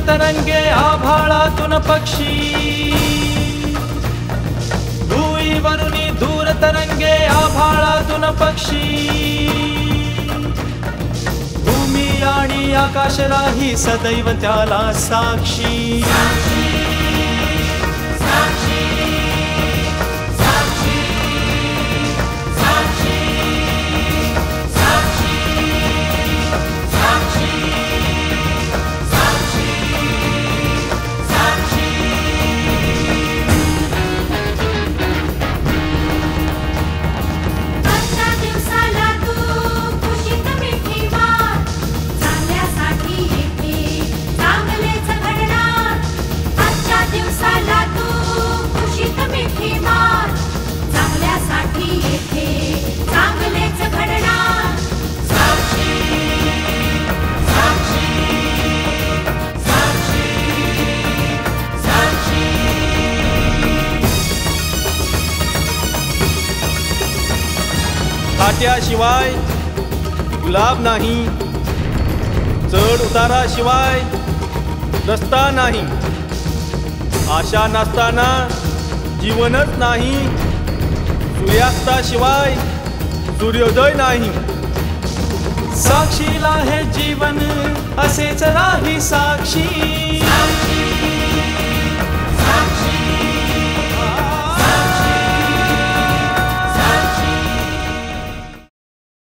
तरंगे आभाळातून पक्षी, भुईवरुनी दूर तरंगे आभाळातून पक्षी, भूमी आणि आकाश राही सदैव त्याला साक्षी। काट्याशिवाय गुलाब नाही, चढ उताराशिवाय रस्ता नाही, आशा नसताना जीवनच नाही, सूर्यास्ताशिवाय सूर्योदय नाही। साक्षीला हे जीवन असेच राही साक्षी।